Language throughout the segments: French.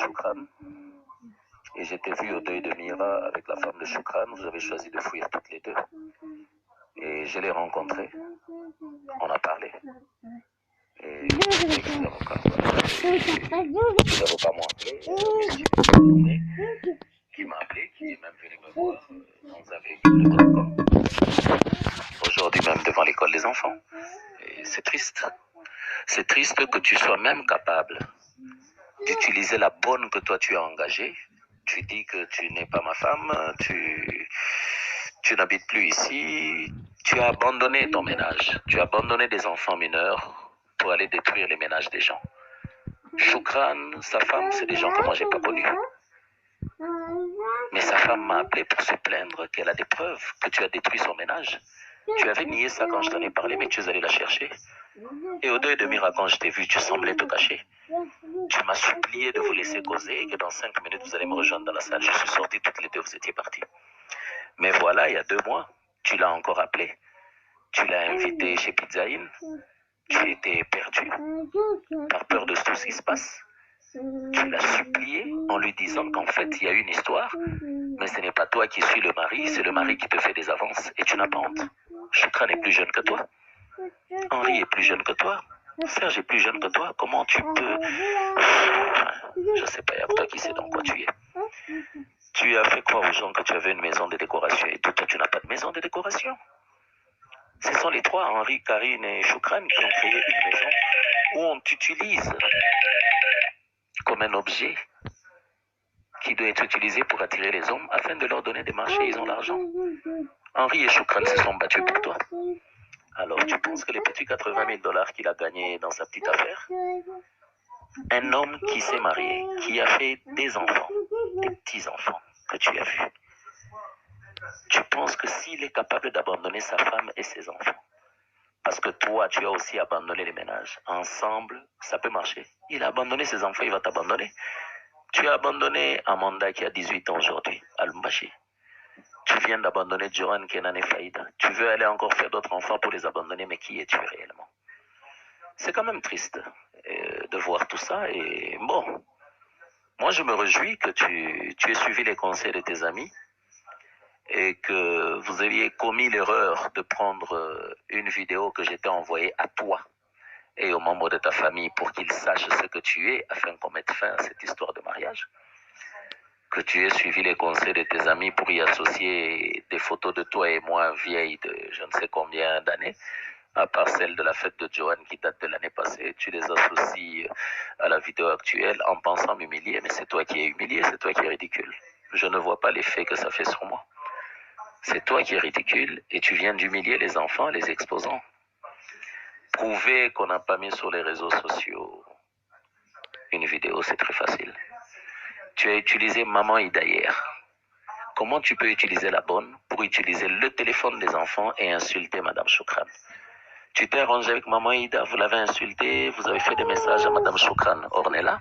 Choukran. Et j'étais vu au deuil de Mira avec la femme de Choukran. Vous avez choisi de fuir toutes les deux. Et je l'ai rencontré. On a parlé. Et j'ai écrit l'avocat. Il n'avait pas m'appeler. Qui m'a appelé, qui est même venu me voir dans un véhicule de Vodacom. Aujourd'hui même devant l'école des enfants. Et c'est triste. C'est triste que tu sois même capable d'utiliser la bonne que toi tu as engagée. Tu dis que tu n'es pas ma femme, tu n'habites plus ici, tu as abandonné ton ménage, tu as abandonné des enfants mineurs pour aller détruire les ménages des gens. Choukran, sa femme, c'est des gens que moi j'ai pas connus. Mais sa femme m'a appelé pour se plaindre qu'elle a des preuves que tu as détruit son ménage. Tu avais nié ça quand je t'en ai parlé, mais tu es allé la chercher. Et au deuil de Mira, quand je t'ai vu, tu semblais te cacher. Tu m'as supplié de vous laisser causer et que dans 5 minutes, vous allez me rejoindre dans la salle. Je suis sorti, toutes les deux, vous étiez partis. Mais voilà, il y a 2 mois, tu l'as encore appelé. Tu l'as invité chez Pizza Inn. Tu étais perdu, par peur de tout ce qui se passe. Tu l'as supplié en lui disant qu'en fait, il y a une histoire, mais ce n'est pas toi qui suis le mari, c'est le mari qui te fait des avances. Et tu n'as pas honte. Choukran est plus jeune que toi. Henri est plus jeune que toi. Serge est plus jeune que toi. Comment tu peux... Je sais pas, il y a que toi qui sais dans quoi tu es. Tu as fait croire aux gens que tu avais une maison de décoration et toi, tu n'as pas de maison de décoration. Ce sont les 3, Henri, Karine et Choukran, qui ont créé une maison où on t'utilise comme un objet qui doit être utilisé pour attirer les hommes afin de leur donner des marchés. Ils ont l'argent. Henri et Choukran se sont battus pour toi. Alors, tu penses que les petits 80 000 $ qu'il a gagnés dans sa petite affaire, un homme qui s'est marié, qui a fait des enfants, des petits-enfants que tu as vus, tu penses que s'il est capable d'abandonner sa femme et ses enfants, parce que toi, tu as aussi abandonné les ménages, ensemble, ça peut marcher. Il a abandonné ses enfants, il va t'abandonner. Tu as abandonné Amanda qui a 18 ans aujourd'hui, à Lumbashi. Tu viens d'abandonner Johan Kenan et Faïda. Tu veux aller encore faire d'autres enfants pour les abandonner, mais qui es-tu réellement? C'est quand même triste de voir tout ça. Et bon, moi je me réjouis que tu aies suivi les conseils de tes amis et que vous ayez commis l'erreur de prendre une vidéo que j'étais envoyée à toi et aux membres de ta famille pour qu'ils sachent ce que tu es afin qu'on mette fin à cette histoire de mariage. Que tu aies suivi les conseils de tes amis pour y associer des photos de toi et moi vieilles de je ne sais combien d'années, à part celle de la fête de Johan qui date de l'année passée, tu les associes à la vidéo actuelle en pensant m'humilier, mais c'est toi qui es humilié, c'est toi qui es ridicule. Je ne vois pas l'effet que ça fait sur moi. C'est toi qui es ridicule et tu viens d'humilier les enfants, les exposants. Prouver qu'on n'a pas mis sur les réseaux sociaux une vidéo, c'est très facile. Tu as utilisé Maman Ida hier. Comment tu peux utiliser la bonne pour utiliser le téléphone des enfants et insulter Madame Choukran? Tu t'es arrangé avec Maman Ida, vous l'avez insultée, vous avez fait des messages à Madame Choukran Ornella.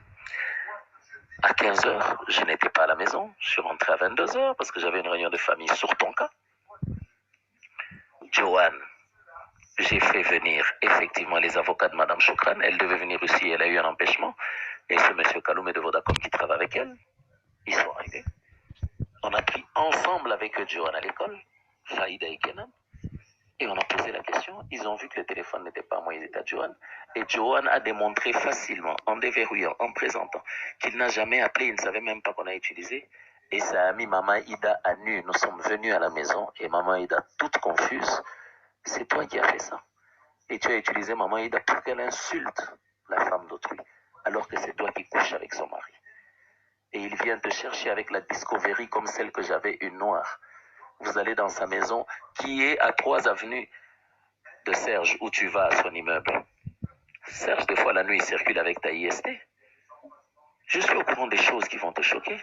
À 15h, je n'étais pas à la maison. Je suis rentré à 22h parce que j'avais une réunion de famille sur ton cas. Johan, j'ai fait venir effectivement les avocats de Madame Choukran. Elle devait venir ici, elle a eu un empêchement. Et ce monsieur Kaloum de Vodacom qui travaille avec elle, ils sont arrivés. On a pris ensemble avec eux Johan à l'école, Faïda et Kenan. Et on a posé la question. Ils ont vu que le téléphone n'était pas à moi, il était à Johan. Et Johan a démontré facilement, en déverrouillant, en présentant, qu'il n'a jamais appelé, il ne savait même pas qu'on a utilisé. Et ça a mis Maman Ida à nu. Nous sommes venus à la maison et Maman Ida, toute confuse, c'est toi qui as fait ça. Et tu as utilisé Maman Ida pour qu'elle insulte la femme d'autrui, alors que c'est toi qui couches avec son mari. Et il vient te chercher avec la Discovery comme celle que j'avais, une noire. Vous allez dans sa maison qui est à 3 avenues de Serge où tu vas à son immeuble. Serge, des fois la nuit, il circule avec ta IST. Je suis au courant des choses qui vont te choquer.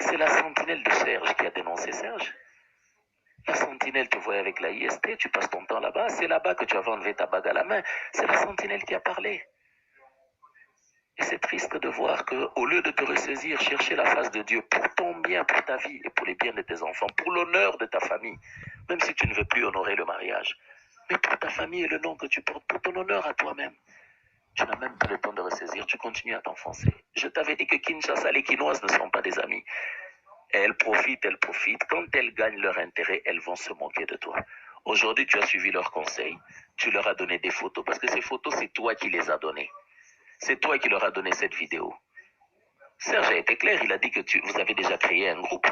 C'est la sentinelle de Serge qui a dénoncé Serge. La sentinelle te voit avec la IST, tu passes ton temps là-bas. C'est là-bas que tu avais enlevé ta bague à la main. C'est la sentinelle qui a parlé. Et c'est triste de voir qu'au lieu de te ressaisir, chercher la face de Dieu pour ton bien, pour ta vie et pour les biens de tes enfants, pour l'honneur de ta famille, même si tu ne veux plus honorer le mariage, mais pour ta famille et le nom que tu portes, pour ton honneur à toi-même, tu n'as même pas le temps de ressaisir, tu continues à t'enfoncer. Je t'avais dit que Kinshasa, les Kinoises ne sont pas des amis. Elles profitent, elles profitent. Quand elles gagnent leur intérêt, elles vont se moquer de toi. Aujourd'hui, tu as suivi leurs conseils. Tu leur as donné des photos. Parce que ces photos, c'est toi qui les as données. C'est toi qui leur as donné cette vidéo. Serge a été clair. Il a dit que vous avez déjà créé un groupe.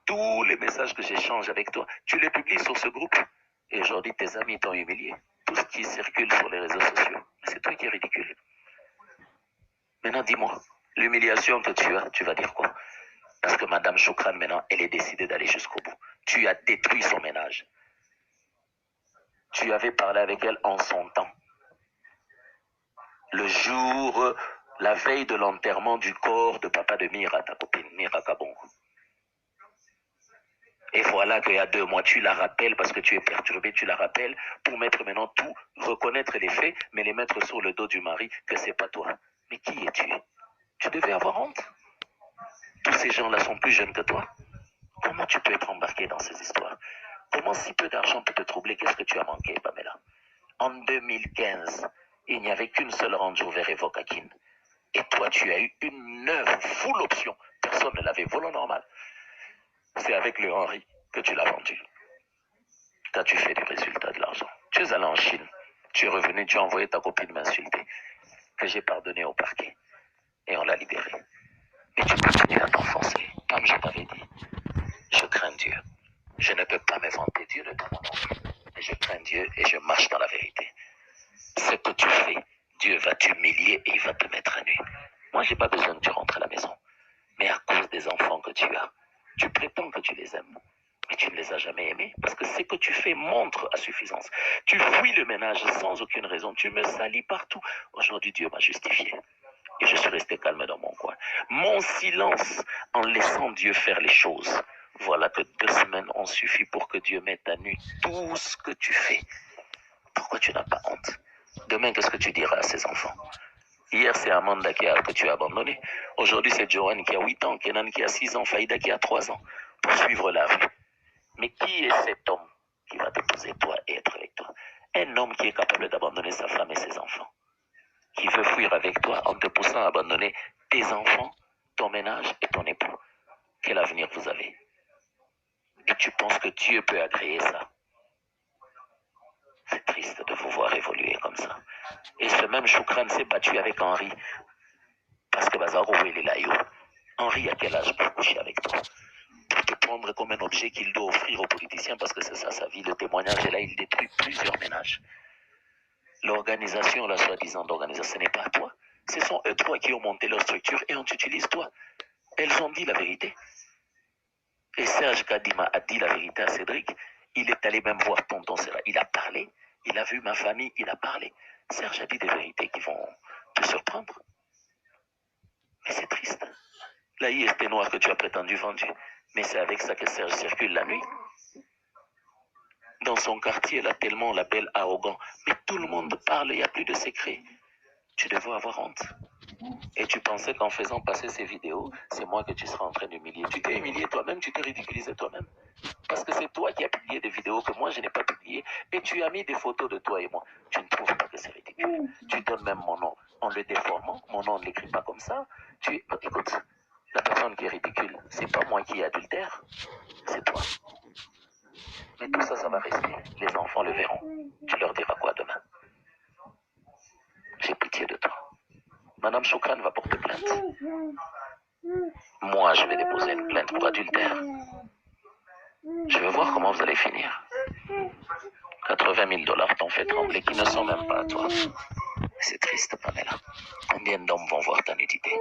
Tous les messages que j'échange avec toi, tu les publies sur ce groupe. Et aujourd'hui, tes amis t'ont humilié. Tout ce qui circule sur les réseaux sociaux. Mais c'est toi qui es ridicule. Maintenant, dis-moi, l'humiliation que tu as, tu vas dire quoi? Parce que Madame Choukran, maintenant, elle est décidée d'aller jusqu'au bout. Tu as détruit son ménage. Tu avais parlé avec elle en son temps. Le jour, la veille de l'enterrement du corps de papa de Mira, ta copine, Mira Kabongo. Et voilà qu'il y a 2 mois, tu la rappelles parce que tu es perturbé, tu la rappelles pour mettre maintenant tout, reconnaître les faits, mais les mettre sur le dos du mari que c'est pas toi. Mais qui es-tu? Tu devais avoir honte. Tous ces gens-là sont plus jeunes que toi. Comment tu peux être embarqué dans ces histoires? Comment si peu d'argent peut te troubler? Qu'est-ce que tu as manqué, Pamela? En 2015, il n'y avait qu'une seule Range Rover Evoque à Kin. Et toi, tu as eu une neuve full option. Personne ne l'avait volant normal. C'est avec le Henri que tu l'as vendu. Qu'as-tu fait du résultat de l'argent? Tu es allé en Chine. Tu es revenu, tu as envoyé ta copine m'insulter. Que j'ai pardonné au parquet. Et on l'a libéré. Mais tu continues à t'enfoncer. Comme je t'avais dit, je crains Dieu. Je ne peux pas me vanter, Dieu ne t'en plus. Mais je crains Dieu et je marche dans la vérité. Ce que tu fais, Dieu va t'humilier et il va te mettre à nu. Moi, j'ai pas besoin que tu rentres à la maison. Mais à cause des enfants que tu as, tu prétends que tu les aimes. Mais tu ne les as jamais aimés parce que ce que tu fais montre à suffisance. Tu fuis le ménage sans aucune raison. Tu me salis partout. Aujourd'hui, Dieu m'a justifié. Et je suis resté calme dans mon coin. Mon silence en laissant Dieu faire les choses. Voilà que 2 semaines ont suffi pour que Dieu mette à nu tout ce que tu fais. Pourquoi tu n'as pas honte? Demain, qu'est-ce que tu diras à ces enfants? Hier, c'est Amanda que tu as abandonné. Aujourd'hui, c'est Joanne qui a 8 ans, Kenan qui a 6 ans, Faïda qui a 3 ans, pour suivre la rue. Mais qui est cet homme qui va t'épouser toi et être avec toi? Un homme qui est capable d'abandonner sa femme et ses enfants, qui veut fuir avec toi en te poussant à abandonner tes enfants, ton ménage et ton époux. Quel avenir vous avez? Et tu penses que Dieu peut agréer ça? C'est triste de vous voir évoluer comme ça. Et ce même Choukran s'est battu avec Henri. Parce que Bazaro, il est là, yo. Henri, à quel âge pour coucher avec toi? Pour te prendre comme un objet qu'il doit offrir aux politiciens parce que c'est ça sa vie. Le témoignage est là, il détruit plusieurs ménages. L'organisation, la soi-disant d'organisation, ce n'est pas à toi. Ce sont eux trois qui ont monté leur structure et on t'utilise toi. Elles ont dit la vérité. Et Serge Kadima a dit la vérité à Cédric. Il est allé même voir tonton Serra. Il a parlé. Il a vu ma famille. Il a parlé. Serge a dit des vérités qui vont te surprendre. Mais c'est triste. La IST noire que tu as prétendu vendue. Mais c'est avec ça que Serge circule la nuit. Dans son quartier, il a tellement la belle arrogant. Mais tout le monde parle, il n'y a plus de secret. Tu devais avoir honte. Et tu pensais qu'en faisant passer ces vidéos, c'est moi que tu seras en train d'humilier. Tu t'es humilié toi-même, tu t'es ridiculisé toi-même. Parce que c'est toi qui as publié des vidéos que moi je n'ai pas publiées. Et tu as mis des photos de toi et moi. Tu ne trouves pas que c'est ridicule. Tu donnes même mon nom en le déformant. Mon nom ne l'écrit pas comme ça. Écoute, la personne qui est ridicule, c'est pas moi qui est adultère, c'est toi. Mais tout ça, ça va rester. Les enfants le verront. Tu leur diras quoi demain? J'ai pitié de toi. Madame Choukran va porter plainte. Moi, je vais déposer une plainte pour adultère. Je veux voir comment vous allez finir. 80 000 $ t'ont fait trembler qui ne sont même pas à toi. C'est triste, Pamela. Combien d'hommes vont voir ta nudité?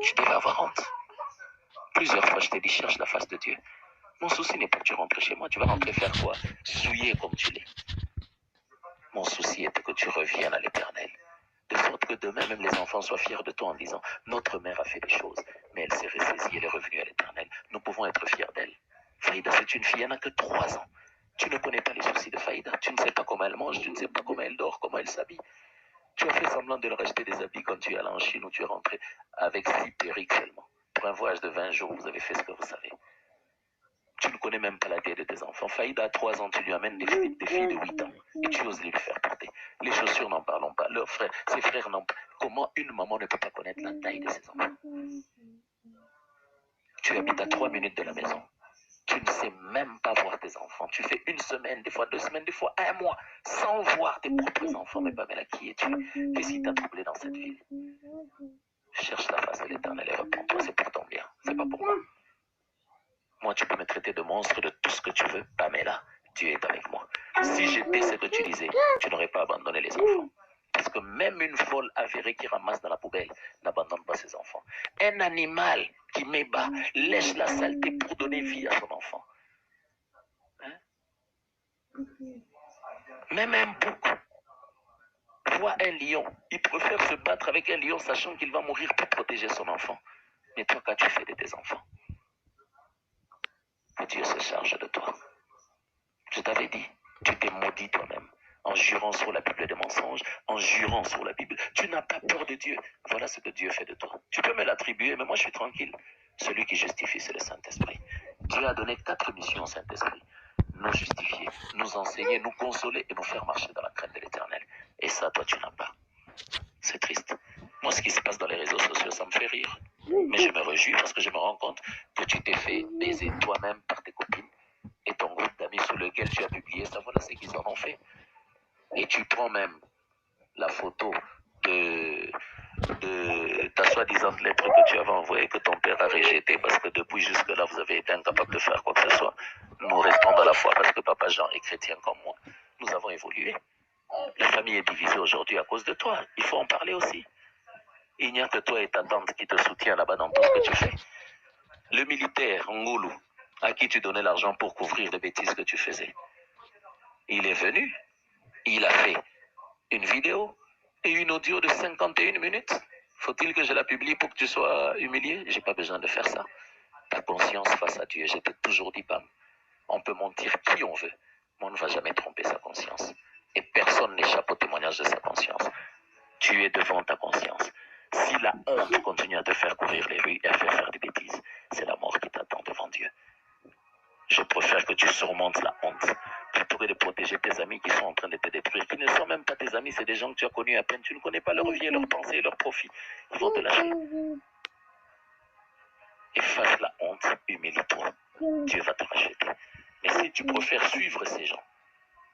Tu devais avoir honte. Plusieurs fois, je t'ai dit, cherche la face de Dieu. Mon souci n'est pas que tu rentres chez moi. Tu vas rentrer faire quoi? Souiller comme tu l'es. Mon souci est que tu reviennes à l'Éternel. De sorte que demain, même les enfants soient fiers de toi en disant, notre mère a fait des choses, mais elle s'est ressaisie, elle est revenue à l'Éternel. Nous pouvons être fiers d'elle. Faïda, c'est une fille, elle n'a que 3 ans. Tu ne connais pas les soucis de Faïda. Tu ne sais pas comment elle mange, tu ne sais pas comment elle dort, comment elle s'habille. Tu as fait semblant de leur acheter des habits quand tu es allé en Chine où tu es rentré avec 6 perruques seulement. Pour un voyage de 20 jours, vous avez fait ce que vous savez. Tu ne connais même pas la tête de tes enfants. Faïda, à 3 ans, tu lui amènes des filles de 8 ans et tu oses les lui faire porter. Les chaussures, n'en parlons pas. Leurs frères, ses frères, n'en pas. Comment une maman ne peut pas connaître la taille de ses enfants? Tu habites à 3 minutes de la maison. Tu ne sais même pas voir tes enfants. Tu fais 1 semaine, des fois 2 semaines, des fois 1 mois, sans voir tes propres enfants. Mais Pamela, qui es-tu? Qu'est-ce qui t'a troublé dans cette ville? Cherche la face de l'Éternel et réponds-toi. C'est pour ton bien. C'est pas pour moi. Moi, tu peux me traiter de monstre, de tout ce que tu veux. Pamela, Dieu est avec moi. Si j'étais ce que tu disais, tu n'aurais pas abandonné les enfants. Parce que même une folle avérée qui ramasse dans la poubelle n'abandonne pas ses enfants. Un animal qui met bas, lèche la saleté pour donner vie à son enfant. Hein? Même un bouc voit un lion. Il préfère se battre avec un lion sachant qu'il va mourir pour protéger son enfant. Mais toi, qu'as-tu fait de tes enfants? Que Dieu se charge de toi. Je t'avais dit, tu t'es maudit toi-même. En jurant sur la Bible des mensonges, en jurant sur la Bible. Tu n'as pas peur de Dieu. Voilà ce que Dieu fait de toi. Tu peux me l'attribuer, mais moi je suis tranquille. Celui qui justifie, c'est le Saint-Esprit. Dieu a donné 4 missions au Saint-Esprit. Nous justifier, nous enseigner, nous consoler et nous faire marcher dans la crainte de l'Éternel. Et ça, toi, tu n'as pas. C'est triste. Moi, ce qui se passe dans les réseaux sociaux, ça me fait rire. Mais je me réjouis parce que je me rends compte que tu t'es fait baiser toi-même par tes copines et ton groupe d'amis sur lequel tu as publié ça. Voilà ce qu'ils en ont fait. Et tu prends même la photo de ta soi-disant lettre que tu avais envoyée, que ton père a rejetée, parce que depuis jusque-là, vous avez été incapable de faire quoi que ce soit. Nous restons dans la foi parce que papa Jean est chrétien comme moi. Nous avons évolué. La famille est divisée aujourd'hui à cause de toi. Il faut en parler aussi. Il n'y a que toi et ta tante qui te soutient là-bas dans tout ce que tu fais. Le militaire, Ngoulou, à qui tu donnais l'argent pour couvrir les bêtises que tu faisais, il est venu, il a fait une vidéo et une audio de 51 minutes. Faut-il que je la publie pour que tu sois humilié? J'ai pas besoin de faire ça. Ta conscience face à Dieu, je t'ai toujours dit, Pam, on peut mentir qui on veut, mais on ne va jamais tromper sa conscience. Et personne n'échappe au témoignage de sa conscience. Tu es devant ta conscience. Si la honte continue à te faire courir les rues et à faire des bêtises, c'est la mort qui t'attend devant Dieu. Je préfère que tu surmontes la honte plutôt que de protéger tes amis qui sont en train de te détruire, qui ne sont même pas tes amis, c'est des gens que tu as connus à peine, tu ne connais pas leur vie, leurs pensées, leurs profits. Ils vont te lâcher. Efface la honte, humilie-toi. Dieu va te racheter. Mais si tu préfères suivre ces gens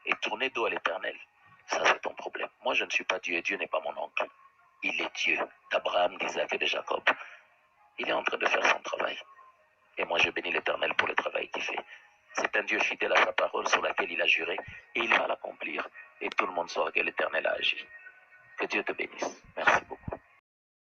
et tourner dos à l'Éternel, ça c'est ton problème. Moi je ne suis pas Dieu et Dieu n'est pas mon oncle. Il est Dieu d'Abraham, d'Isaac et de Jacob. Il est en train de faire son travail. Et moi je bénis l'Éternel pour le travail qu'il fait. C'est un Dieu fidèle à sa parole sur laquelle il a juré et il va l'accomplir. Et tout le monde saura que l'Éternel a agi. Que Dieu te bénisse. Merci beaucoup.